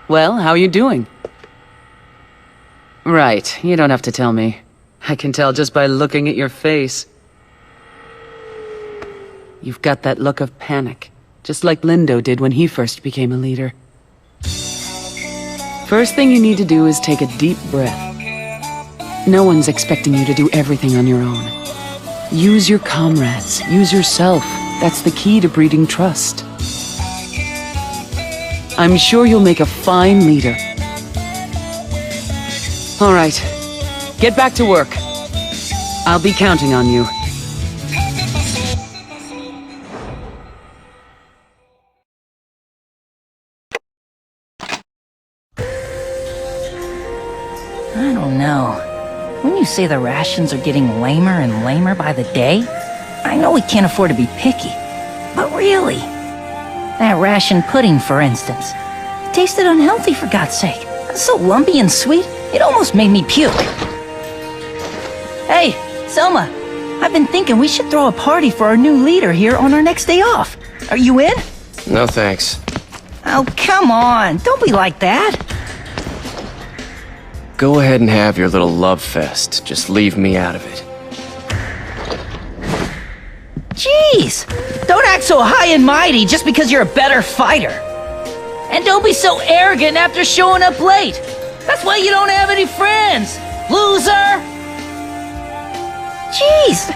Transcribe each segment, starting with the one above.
Well, how are you doing? Right, you don't have to tell me. I can tell just by looking at your face. You've got that look of panic, just like Lindo did when he first became a leader. First thing you need to do is take a deep breath. No one's expecting you to do everything on your own. Use your comrades, use yourself. That's the key to breeding trust. I'm sure you'll make a fine leader. All right, get back to work. I'll be counting on you. I don't know. When you say the rations are getting lamer and lamer by the day, I know we can't afford to be picky. But really, that ration pudding, for instance, it tasted unhealthy for God's sake. It's so lumpy and sweet, it almost made me puke. Hey, Soma, I've been thinking we should throw a party for our new leader here on our next day off. Are you in? No thanks. Oh, come on, don't be like that. Go ahead and have your little love fest. Just leave me out of it. Jeez! Don't act so high and mighty just because you're a better fighter. And don't be so arrogant after showing up late. That's why you don't have any friends, loser! Jeez!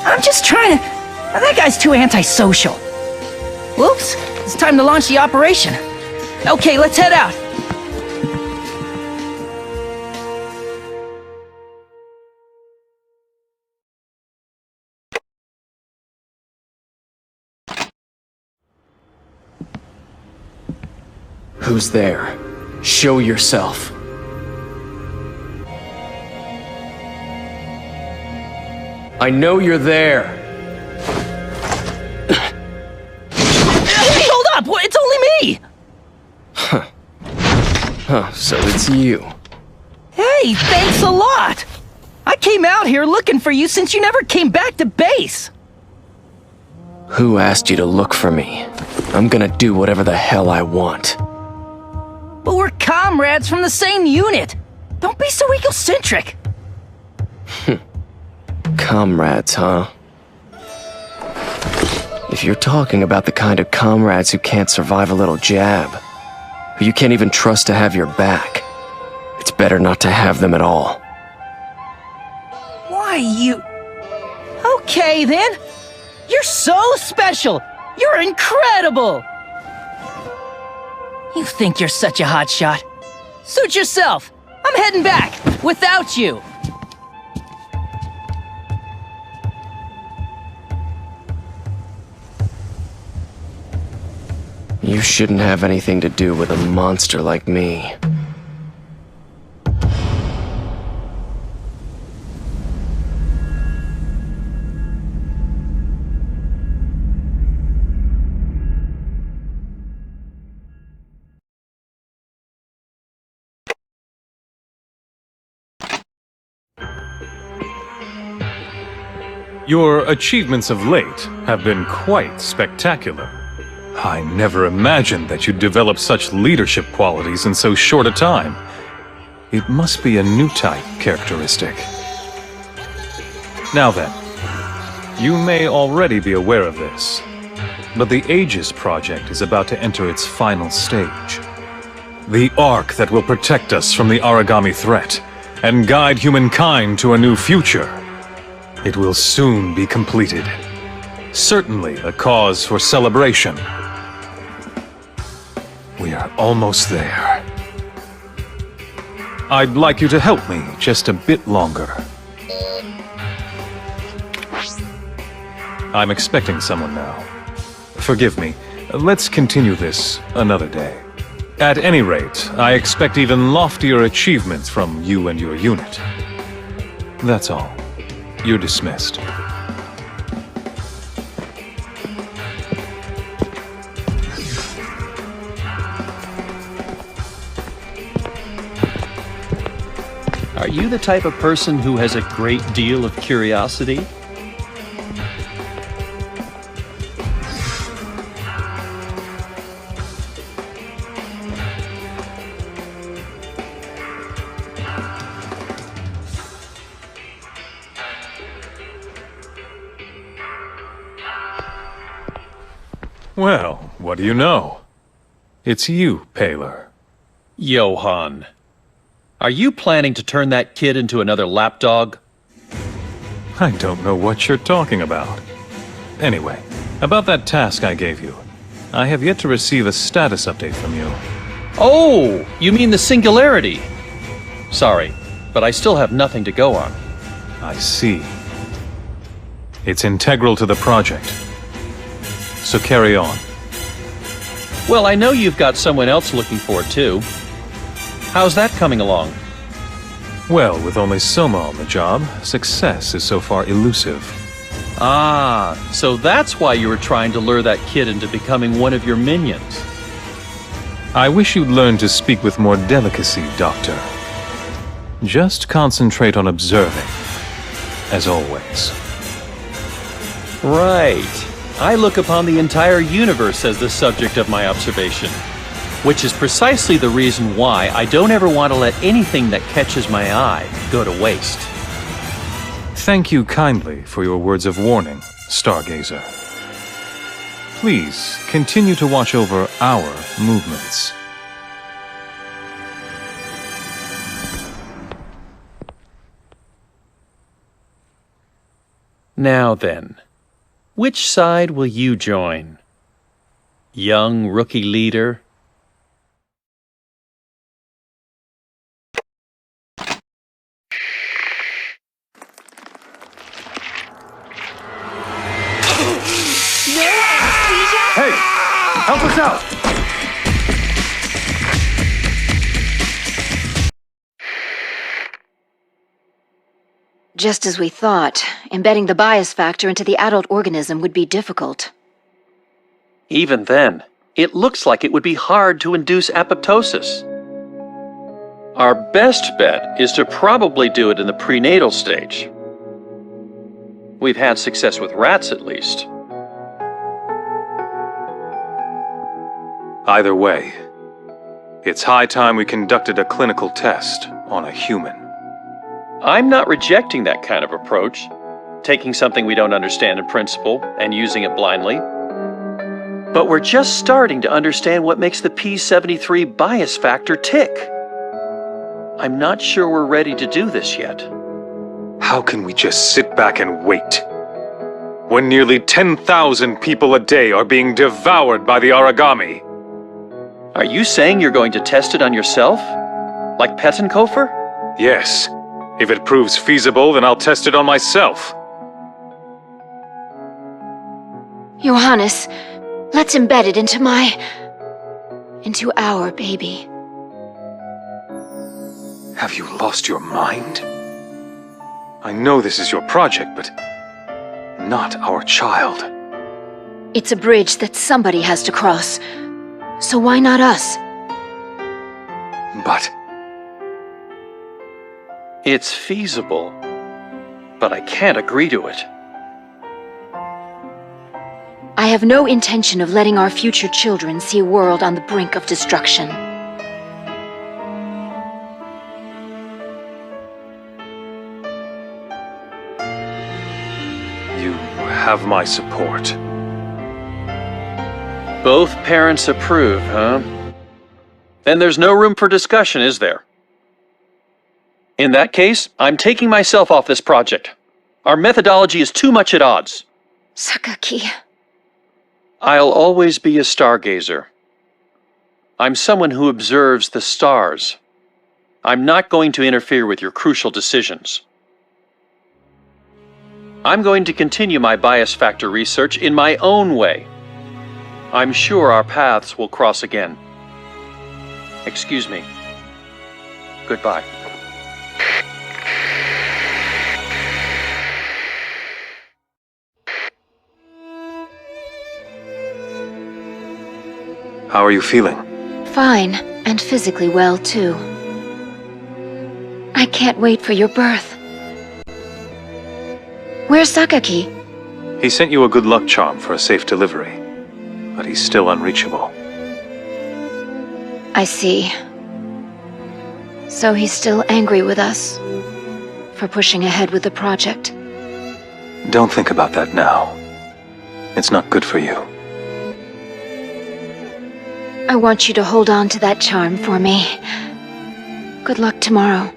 I'm just trying to... That guy's too antisocial. Whoops, it's time to launch the operation. Okay, let's head out. Who's there? Show yourself. I know you're there. Hey, hold up! It's only me! Huh, so it's you. Hey, thanks a lot! I came out here looking for you since you never came back to base. Who asked you to look for me? I'm gonna do whatever the hell I want. But we're comrades from the same unit. Don't be so egocentric. Comrades, huh? If you're talking about the kind of comrades who can't survive a little jab, who you can't even trust to have your back, it's better not to have them at all. Why, you... Okay, then. You're so special. You're incredible. You think you're such a hotshot. Suit yourself. I'm heading back, without you. You shouldn't have anything to do with a monster like me. Your achievements of late have been quite spectacular. I never imagined that you'd develop such leadership qualities in so short a time. It must be a new type characteristic. Now then, you may already be aware of this, but the Aegis project is about to enter its final stage. The arc that will protect us from the origami threat and guide humankind to a new future. It will soon be completed. Certainly a cause for celebration. We are almost there. I'd like you to help me just a bit longer. I'm expecting someone now. Forgive me. Let's continue this another day. At any rate, I expect even loftier achievements from you and your unit. That's all. You're dismissed. Are you the type of person who has a great deal of curiosity? Well, what do you know? It's you, Paler. Johann, are you planning to turn that kid into another lapdog? I don't know what you're talking about. Anyway, about that task I gave you. I have yet to receive a status update from you. Oh, you mean the singularity? Sorry, but I still have nothing to go on. I see. It's integral to the project. So carry on. Well, I know you've got someone else looking for it too. How's that coming along? Well, with only Soma on the job, success is so far elusive. Ah, so that's why you were trying to lure that kid into becoming one of your minions. I wish you'd learn to speak with more delicacy, Doctor. Just concentrate on observing, as always. Right. I look upon the entire universe as the subject of my observation, which is precisely the reason why I don't ever want to let anything that catches my eye go to waste. Thank you kindly for your words of warning, Stargazer. Please continue to watch over our movements. Now then, which side will you join? Young rookie leader? Hey! Help us out! Just as we thought, embedding the bias factor into the adult organism would be difficult. Even then, it looks like it would be hard to induce apoptosis. Our best bet is to probably do it in the prenatal stage. We've had success with rats, at least. Either way, it's high time we conducted a clinical test on a human. I'm not rejecting that kind of approach, taking something we don't understand in principle and using it blindly. But we're just starting to understand what makes the P73 bias factor tick. I'm not sure we're ready to do this yet. How can we just sit back and wait? When nearly 10,000 people a day are being devoured by the origami. Are you saying you're going to test it on yourself? Like Pettenkofer? Yes. If it proves feasible, then I'll test it on myself. Johannes, let's embed it into our baby. Have you lost your mind? I know this is your project, but not our child. It's a bridge that somebody has to cross. So why not us? But it's feasible, but I can't agree to it. I have no intention of letting our future children see a world on the brink of destruction. you have my support. Both parents approve, huh? Then there's no room for discussion, is there? In that case, I'm taking myself off this project. Our methodology is too much at odds. Sakaki. I'll always be a stargazer. I'm someone who observes the stars. I'm not going to interfere with your crucial decisions. I'm going to continue my bias factor research in my own way. I'm sure our paths will cross again. Excuse me. Goodbye. How are you feeling? Fine, and physically well, too. I can't wait for your birth. Where's Sakaki? He sent you a good luck charm for a safe delivery, but he's still unreachable. I see. So he's still angry with us for pushing ahead with the project. Don't think about that now. It's not good for you. I want you to hold on to that charm for me. Good luck tomorrow.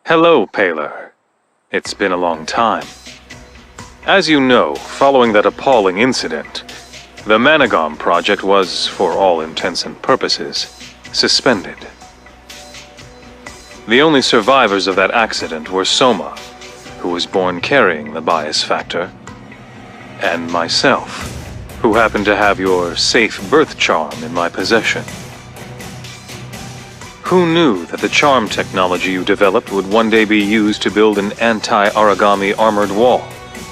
Hello, Paler. It's been a long time. As you know, following that appalling incident, the Managom project was, for all intents and purposes, suspended. The only survivors of that accident were Soma, who was born carrying the bias factor, and myself, who happened to have your safe birth charm in my possession. Who knew that the charm technology you developed would one day be used to build an anti-origami armored wall,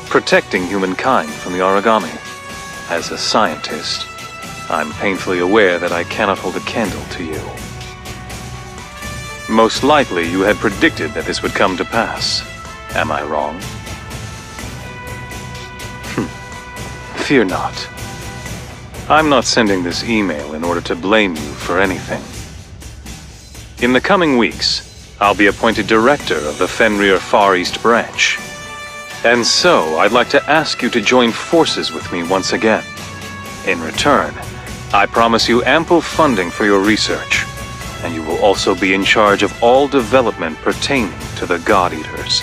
protecting humankind from the origami? As a scientist, I'm painfully aware that I cannot hold a candle to you. Most likely you had predicted that this would come to pass. Am I wrong? Fear not. I'm not sending this email in order to blame you for anything. In the coming weeks, I'll be appointed director of the Fenrir Far East branch. And so, I'd like to ask you to join forces with me once again. In return, I promise you ample funding for your research, and you will also be in charge of all development pertaining to the God Eaters.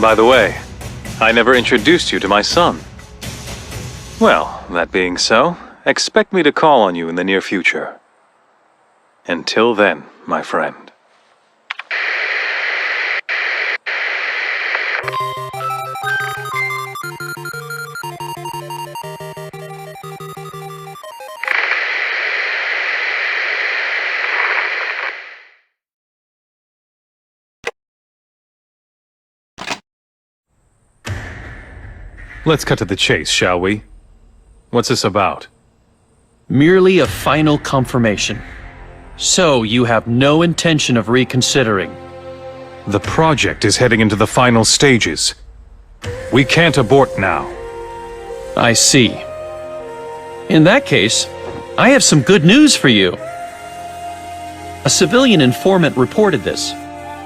By the way, I never introduced you to my son. Well, that being so, expect me to call on you in the near future. Until then, my friend. Let's cut to the chase, shall we? What's this about? Merely a final confirmation. So, you have no intention of reconsidering? The project is heading into the final stages. We can't abort now. I see. In that case, I have some good news for you. A civilian informant reported this.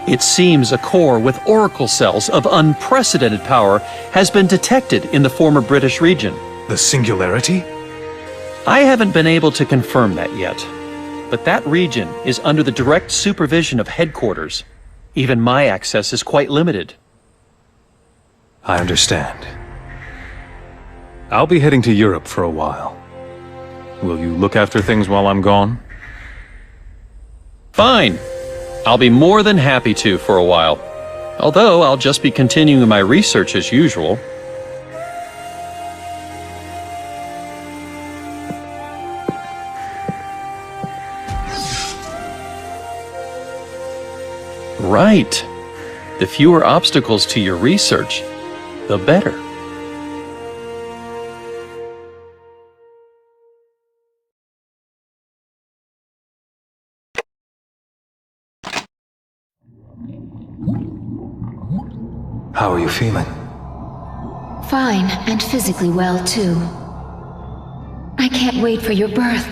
It seems a core with oracle cells of unprecedented power has been detected in the former British region. The Singularity? I haven't been able to confirm that yet, but that region is under the direct supervision of headquarters. Even my access is quite limited. I understand. I'll be heading to Europe for a while. Will you look after things while I'm gone? Fine. I'll be more than happy to for a while. Although I'll just be continuing my research as usual. Right. The fewer obstacles to your research, the better. How are you feeling? Fine, and physically well, too. I can't wait for your birth.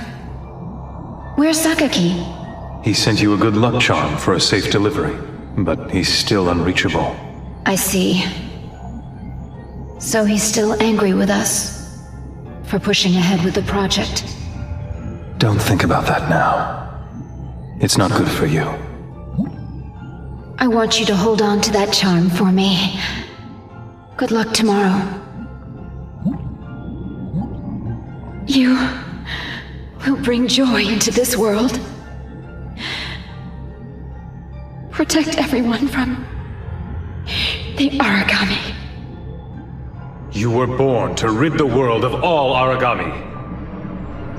Where's Sakaki? He sent you a good luck charm for a safe delivery, but he's still unreachable. I see. So he's still angry with us for pushing ahead with the project. Don't think about that now. It's not good for you. I want you to hold on to that charm for me. Good luck tomorrow. You will bring joy into this world. Protect everyone from the origami. You were born to rid the world of all origami.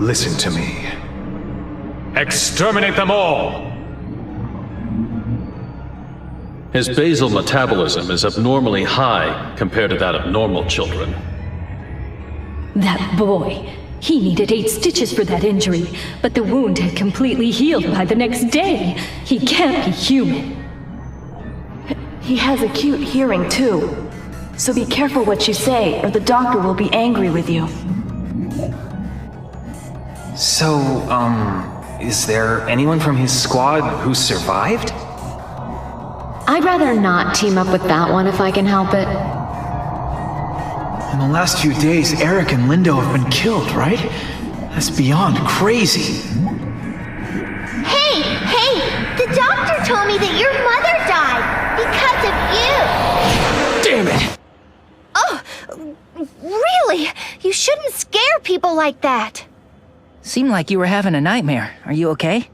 Listen to me. Exterminate them all! His basal metabolism is abnormally high compared to that of normal children. That boy. He needed 8 stitches for that injury, but the wound had completely healed by the next day. He can't be human. He has acute hearing, too. So be careful what you say, or the doctor will be angry with you. So, is there anyone from his squad who survived? I'd rather not team up with that one if I can help it. In the last few days, Eric and Lindo have been killed, right? That's beyond crazy. Hey! The doctor told me that your mother died because of you! Damn it! Oh, really? You shouldn't scare people like that. Seemed like you were having a nightmare. Are you okay?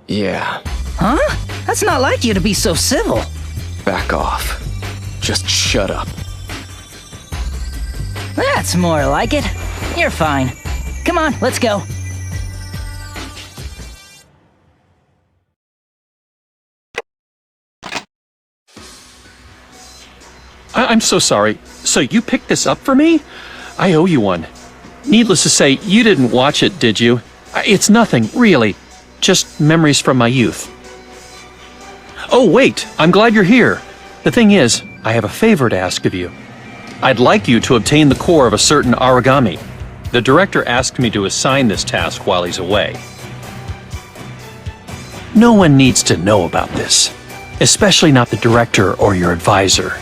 Yeah, Huh? That's not like you to be so civil. back off. Just shut up. That's more like it. You're fine. Come on, let's go. I'm so sorry. So you picked this up for me? I owe you one. Needless to say, you didn't watch it, did you? It's nothing, really. Just memories from my youth. Oh, wait, I'm glad you're here. The thing is, I have a favor to ask of you. I'd like you to obtain the core of a certain origami. The director asked me to assign this task while he's away. No one needs to know about this, especially not the director or your advisor.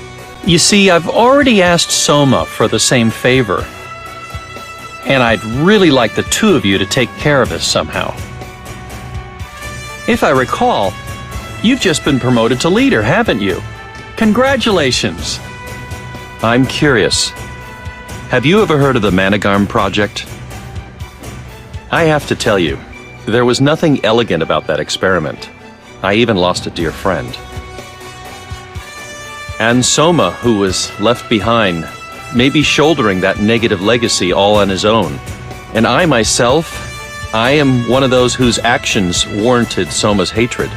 You see, I've already asked Soma for the same favor, and I'd really like the two of you to take care of this somehow. If I recall, you've just been promoted to leader, haven't you? Congratulations! I'm curious. Have you ever heard of the Managarm project? I have to tell you, there was nothing elegant about that experiment. I even lost a dear friend. And Soma, who was left behind, may be shouldering that negative legacy all on his own. And I myself, I am one of those whose actions warranted Soma's hatred.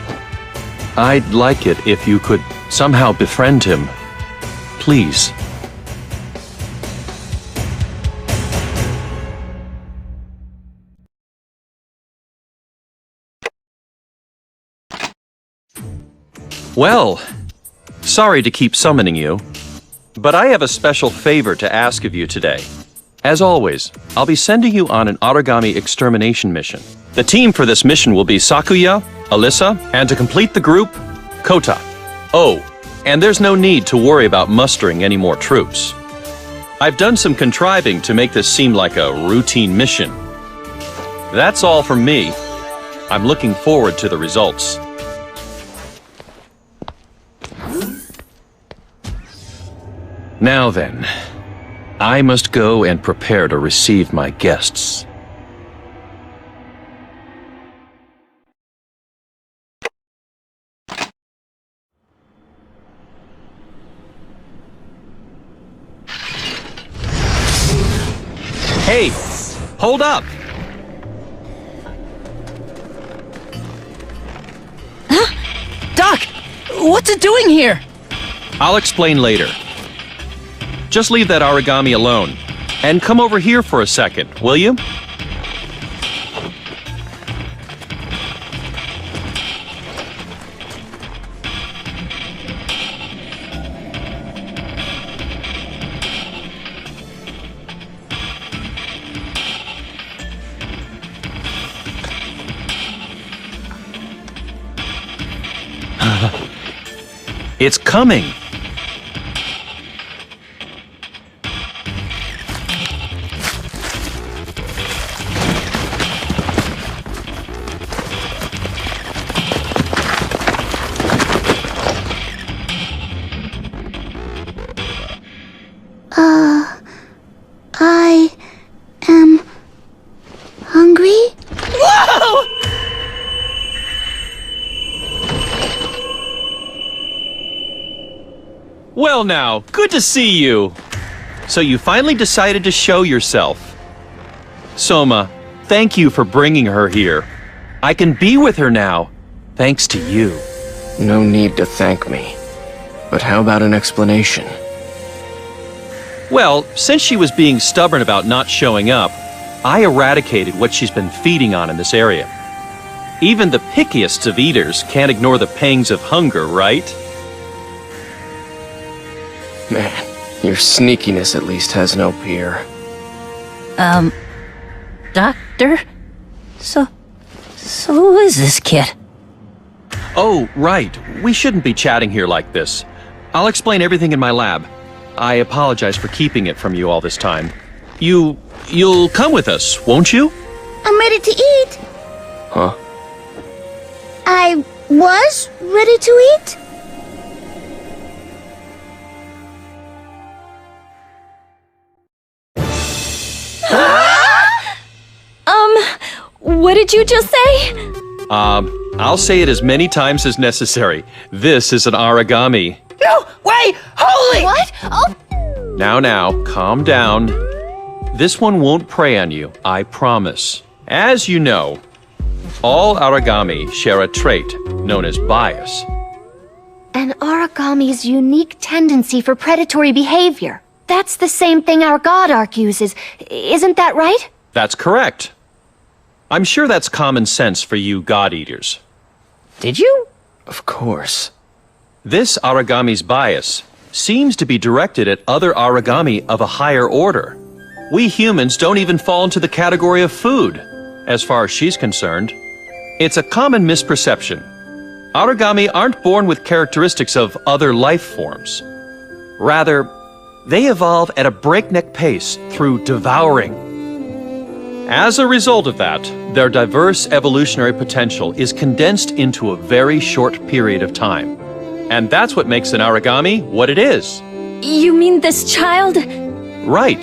I'd like it if you could somehow befriend him. Please. Well, sorry to keep summoning you, but I have a special favor to ask of you today. As always, I'll be sending you on an origami extermination mission. The team for this mission will be Sakuya, Alyssa, and to complete the group, Kota. Oh, and there's no need to worry about mustering any more troops. I've done some contriving to make this seem like a routine mission. That's all from me. I'm looking forward to the results. Now then, I must go and prepare to receive my guests. Hey, hold up! Doc, what's it doing here? I'll explain later. Just leave that origami alone. And come over here for a second, will you? It's coming! I am hungry? Whoa! Well now, good to see you! So you finally decided to show yourself. Soma, thank you for bringing her here. I can be with her now, thanks to you. No need to thank me. But how about an explanation? Well, since she was being stubborn about not showing up, I eradicated what she's been feeding on in this area. Even the pickiest of eaters can't ignore the pangs of hunger, right? Man, your sneakiness at least has no peer. Doctor? So who is this kid? Oh, right. We shouldn't be chatting here like this. I'll explain everything in my lab. I apologize for keeping it from you all this time. You'll come with us, won't you? I'm ready to eat. Huh? I was ready to eat? What did you just say? I'll say it as many times as necessary. This is an origami. No, wait, holy! What? Oh, Now, calm down. This one won't prey on you, I promise. As you know, all origami share a trait known as bias. An origami's unique tendency for predatory behavior. That's the same thing our god arc uses. Isn't that right? That's correct. I'm sure that's common sense for you god-eaters. Did you? Of course. This origami's bias seems to be directed at other origami of a higher order. We humans don't even fall into the category of food, as far as she's concerned. It's a common misperception. Origami aren't born with characteristics of other life forms. Rather, they evolve at a breakneck pace through devouring. As a result of that, their diverse evolutionary potential is condensed into a very short period of time. And that's what makes an origami what it is. You mean this child? Right.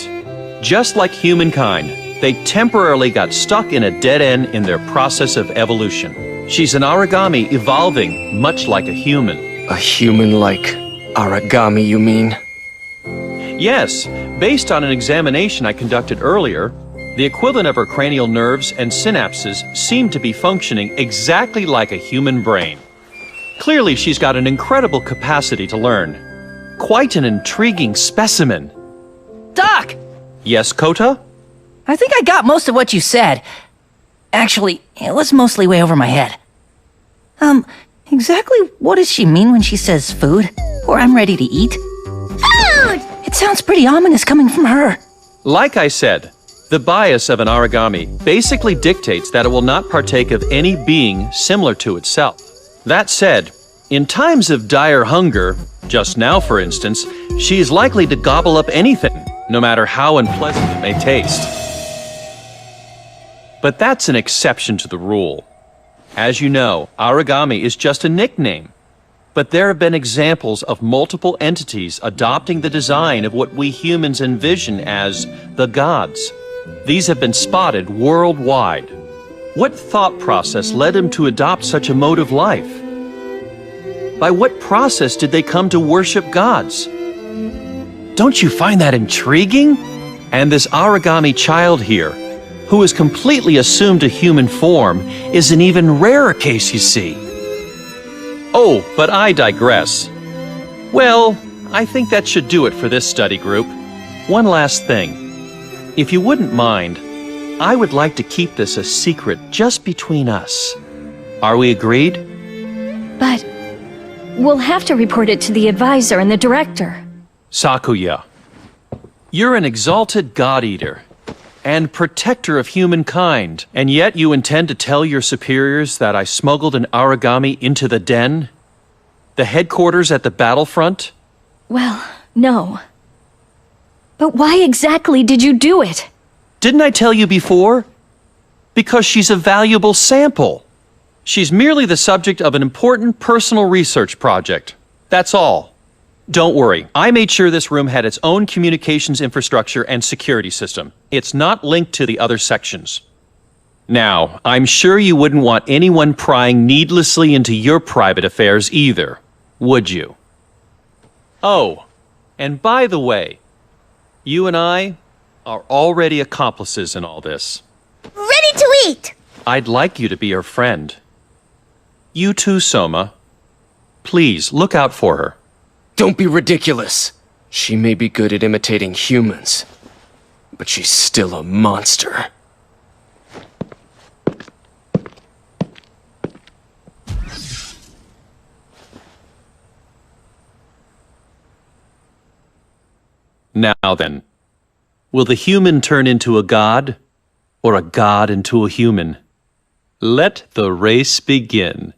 Just like humankind, they temporarily got stuck in a dead end in their process of evolution. She's an origami evolving much like a human. A human-like origami, you mean? Yes, based on an examination I conducted earlier, the equivalent of her cranial nerves and synapses seem to be functioning exactly like a human brain. Clearly, she's got an incredible capacity to learn. Quite an intriguing specimen. Doc! Yes, Kota? I think I got most of what you said. Actually, it was mostly way over my head. Exactly what does she mean when she says food? Or I'm ready to eat? food! It sounds pretty ominous coming from her. Like I said, the bias of an origami basically dictates that it will not partake of any being similar to itself. That said, in times of dire hunger, just now for instance, she is likely to gobble up anything, no matter how unpleasant it may taste. But that's an exception to the rule. As you know, origami is just a nickname. But there have been examples of multiple entities adopting the design of what we humans envision as the gods. These have been spotted worldwide. What thought process led them to adopt such a mode of life? By what process did they come to worship gods? Don't you find that intriguing? And this origami child here, who has completely assumed a human form, is an even rarer case, you see. Oh, but I digress. Well, I think that should do it for this study group. One last thing. If you wouldn't mind, I would like to keep this a secret just between us. Are we agreed? But we'll have to report it to the advisor and the director. Sakuya, you're an exalted god-eater and protector of humankind, and yet you intend to tell your superiors that I smuggled an origami into the den? The headquarters at the battlefront? Well, no. But why exactly did you do it? Didn't I tell you before? Because she's a valuable sample. She's merely the subject of an important personal research project. That's all. Don't worry, I made sure this room had its own communications infrastructure and security system. It's not linked to the other sections. Now, I'm sure you wouldn't want anyone prying needlessly into your private affairs either, would you? Oh, and by the way, you and I are already accomplices in all this. Ready to eat! I'd like you to be her friend. You too, Soma. Please, look out for her. Don't be ridiculous. She may be good at imitating humans, but she's still a monster. Now then, will the human turn into a god, or a god into a human? Let the race begin.